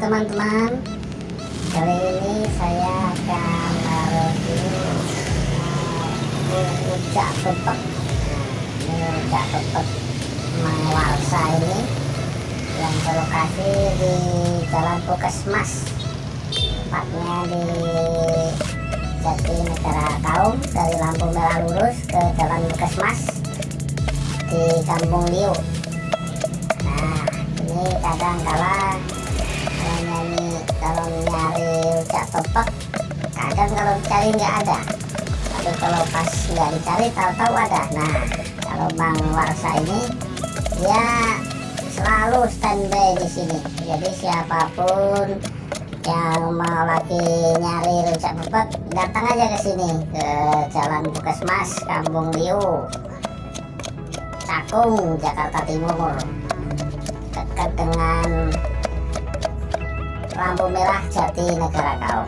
teman-teman, kali ini saya akan mereview rujak pepek. Ini rujak pepek Mang Warsa ini yang berlokasi di Jalan Puskesmas, tepatnya di Jatinegara Kaum. Dari lampu merah lurus ke Jalan Puskesmas di Kampung Liu. Nah, ini kadang-kala kalau nyari rujak pepek, kadang kalau dicari nggak ada, tapi kalau pas nggak dicari tahu-tahu ada. Nah, kalau Mang Warsa ini dia selalu standby di sini, jadi siapapun yang mau lagi nyari rujak pepek, datang aja ke sini, ke Jalan Puskesmas Kampung Liu, Cakung, Jakarta Timur, dekat dengan lampu merah Jatinegara Kaum.